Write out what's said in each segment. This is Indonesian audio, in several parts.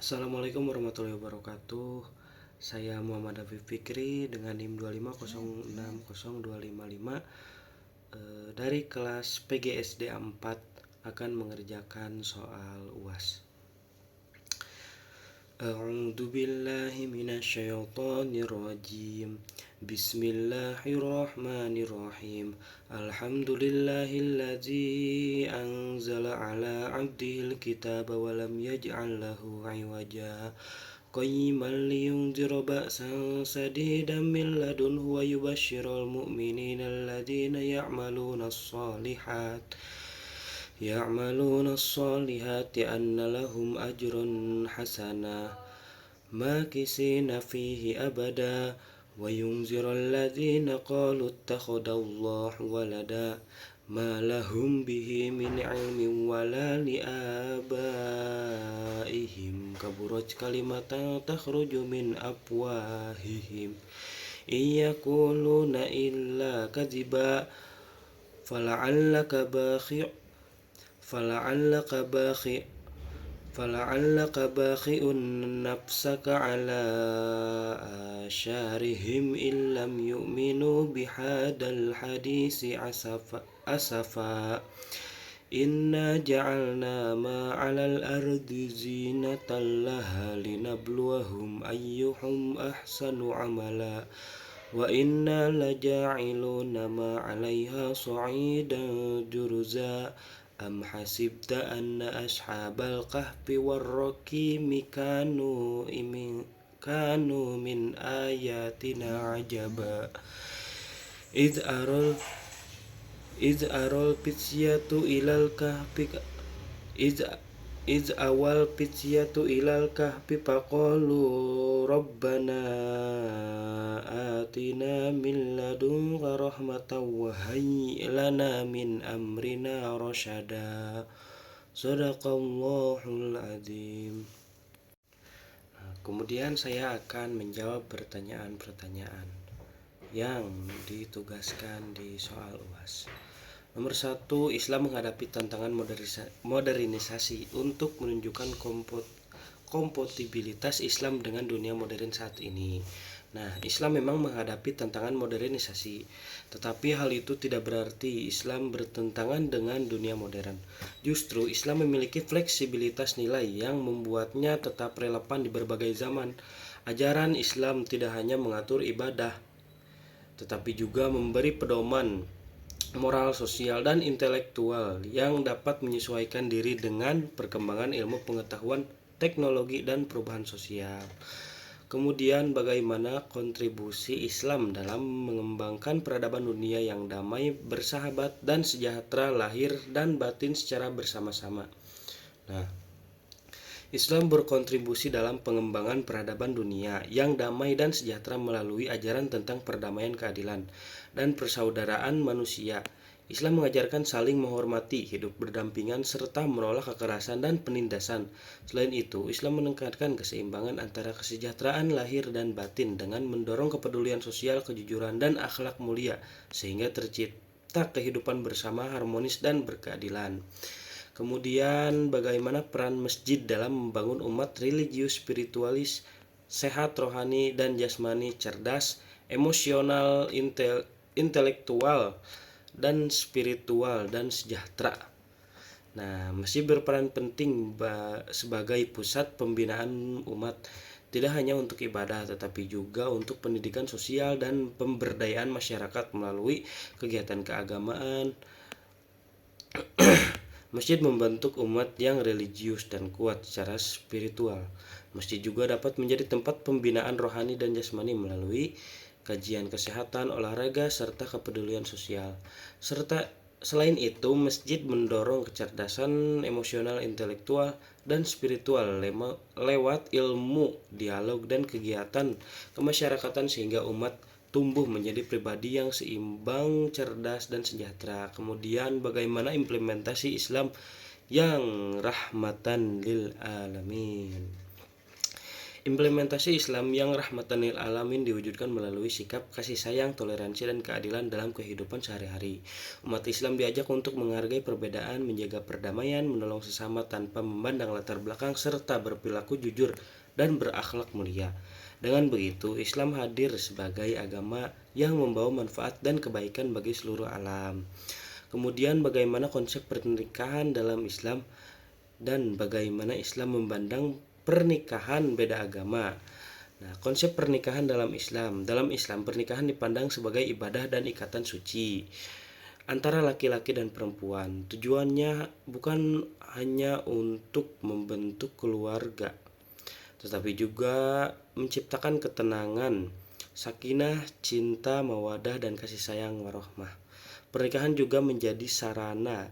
Assalamualaikum warahmatullahi wabarakatuh. Saya Muhammad Afif Fikri dengan NIM 250602555 dari kelas PGSD 4 akan mengerjakan soal UAS. A'udzu billahi minasyaitonir rajim. Bismillahirrahmanirrahim. Alhamdulillahilladzi anzala ala 'abdihil kitaba wa lam yaj'al lahu 'iwaja. Qayyiman liyunzira ba'san sadidan min ladunhu wa yubashshiral mu'minina alladhina يعملون الصالحات أن لهم أجرا حسنا ماكثين فيه أبدا وينذر الذين قالوا اتخذ الله ولدا ما لهم به من علم ولا لآبائهم كبرت كلمة تخرج من أفواههم إن يقولون إلا كذبا فلعلك باخع نفسك على آثارهم إن لم يؤمنوا بهذا الحديث أسفا إنا جعلنا ما على الأرض زينة لها لنبلوهم أيهم أحسن عملا وإنا لجاعلون ما عليها صعيدا جرزا أم حسبت أن أصحاب الكهف والرقيم كانوا من آياتنا عجبا إذ أرى الفتية إلى الكهف فقالوا ربنا آتنا من لدنك رحمة وهيئ لنا من أمرنا رشدا Shadaqallahul Azim. Kemudian saya akan menjawab pertanyaan-pertanyaan yang ditugaskan di soal UAS. Nomor 1, Islam menghadapi tantangan modernisasi untuk menunjukkan kompatibilitas Islam dengan dunia modern saat ini. Nah, Islam memang menghadapi tantangan modernisasi, tetapi hal itu tidak berarti Islam bertentangan dengan dunia modern. Justru Islam memiliki fleksibilitas nilai yang membuatnya tetap relevan di berbagai zaman. Ajaran Islam tidak hanya mengatur ibadah, tetapi juga memberi pedoman moral, sosial, dan intelektual yang dapat menyesuaikan diri dengan perkembangan ilmu pengetahuan, teknologi, dan perubahan sosial. Kemudian bagaimana kontribusi Islam dalam mengembangkan peradaban dunia yang damai, bersahabat, dan sejahtera lahir dan batin secara bersama-sama. Nah, Islam berkontribusi dalam pengembangan peradaban dunia yang damai dan sejahtera melalui ajaran tentang perdamaian, keadilan, dan persaudaraan manusia. Islam mengajarkan saling menghormati, hidup berdampingan, serta menolak kekerasan dan penindasan. Selain itu, Islam menekankan keseimbangan antara kesejahteraan lahir dan batin dengan mendorong kepedulian sosial, kejujuran, dan akhlak mulia, sehingga tercipta kehidupan bersama harmonis dan berkeadilan. Kemudian bagaimana peran masjid dalam membangun umat religius spiritualis, sehat rohani dan jasmani, cerdas, emosional, intelektual, dan spiritual, dan sejahtera. Nah, masjid berperan penting sebagai pusat pembinaan umat, tidak hanya untuk ibadah tetapi juga untuk pendidikan sosial dan pemberdayaan masyarakat melalui kegiatan keagamaan. Masjid membentuk umat yang religius dan kuat secara spiritual. Masjid juga dapat menjadi tempat pembinaan rohani dan jasmani melalui kajian kesehatan, olahraga, serta kepedulian sosial. Selain itu, masjid mendorong kecerdasan emosional, intelektual, dan spiritual lewat ilmu, dialog, dan kegiatan kemasyarakatan sehingga umat tumbuh menjadi pribadi yang seimbang, cerdas, dan sejahtera. Kemudian bagaimana implementasi Islam yang rahmatan lil alamin. Implementasi Islam yang rahmatan lil alamin diwujudkan melalui sikap kasih sayang, toleransi, dan keadilan dalam kehidupan sehari-hari. Umat Islam diajak untuk menghargai perbedaan, menjaga perdamaian, menolong sesama tanpa memandang latar belakang, serta berperilaku jujur dan berakhlak mulia. Dengan begitu, Islam hadir sebagai agama yang membawa manfaat dan kebaikan bagi seluruh alam. Kemudian bagaimana konsep pernikahan dalam Islam dan bagaimana Islam memandang pernikahan beda agama. Nah, konsep pernikahan dalam Islam. Dalam Islam, pernikahan dipandang sebagai ibadah dan ikatan suci antara laki-laki dan perempuan. Tujuannya bukan hanya untuk membentuk keluarga, tetapi juga menciptakan ketenangan, sakinah, cinta, mawadah, dan kasih sayang warahmah. Pernikahan juga menjadi sarana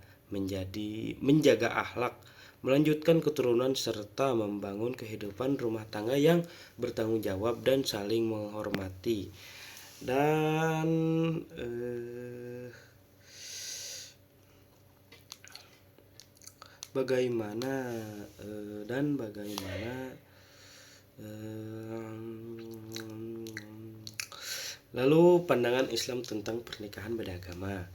menjaga akhlak, melanjutkan keturunan, serta membangun kehidupan rumah tangga yang bertanggung jawab dan saling menghormati. Dan bagaimana lalu pandangan Islam tentang pernikahan beda agama.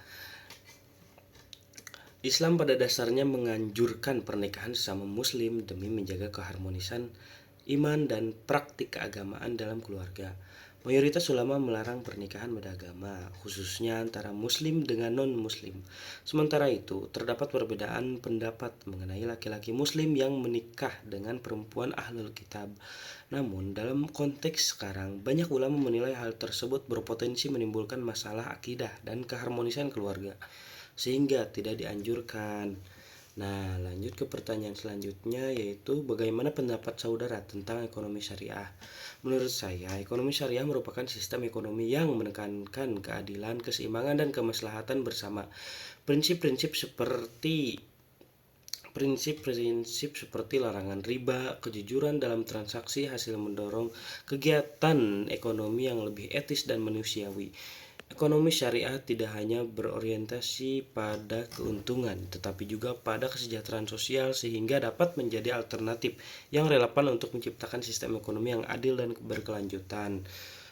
Islam pada dasarnya menganjurkan pernikahan sesama muslim demi menjaga keharmonisan iman dan praktik keagamaan dalam keluarga. Mayoritas ulama melarang pernikahan beda agama, khususnya antara muslim dengan non-muslim. Sementara itu, terdapat perbedaan pendapat mengenai laki-laki muslim yang menikah dengan perempuan ahlul kitab. Namun, dalam konteks sekarang, banyak ulama menilai hal tersebut berpotensi menimbulkan masalah akidah dan keharmonisan keluarga, sehingga tidak dianjurkan. Nah, lanjut ke pertanyaan selanjutnya, yaitu bagaimana pendapat saudara tentang ekonomi syariah. Menurut saya, ekonomi syariah merupakan sistem ekonomi yang menekankan keadilan, keseimbangan, dan kemaslahatan bersama. Prinsip-prinsip seperti larangan riba, kejujuran dalam transaksi hasil mendorong kegiatan ekonomi yang lebih etis dan manusiawi. Ekonomi syariah tidak hanya berorientasi pada keuntungan, tetapi juga pada kesejahteraan sosial, sehingga dapat menjadi alternatif yang relevan untuk menciptakan sistem ekonomi yang adil dan berkelanjutan.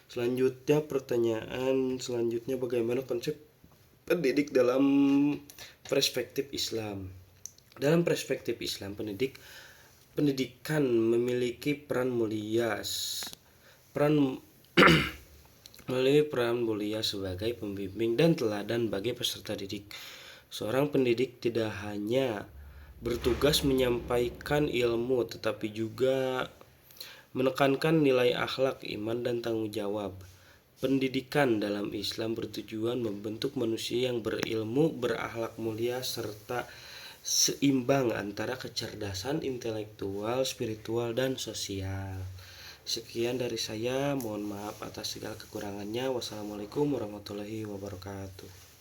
Selanjutnya, pertanyaan selanjutnya, bagaimana konsep pendidik dalam perspektif Islam? Dalam perspektif Islam, pendidikan memiliki peran mulia sebagai pembimbing dan teladan bagi peserta didik. Seorang pendidik tidak hanya bertugas menyampaikan ilmu, tetapi juga menekankan nilai akhlak, iman, dan tanggung jawab. Pendidikan dalam Islam bertujuan membentuk manusia yang berilmu, berakhlak mulia, serta seimbang antara kecerdasan intelektual, spiritual, dan sosial. Sekian dari saya, mohon maaf atas segala kekurangannya. Wassalamualaikum warahmatullahi wabarakatuh.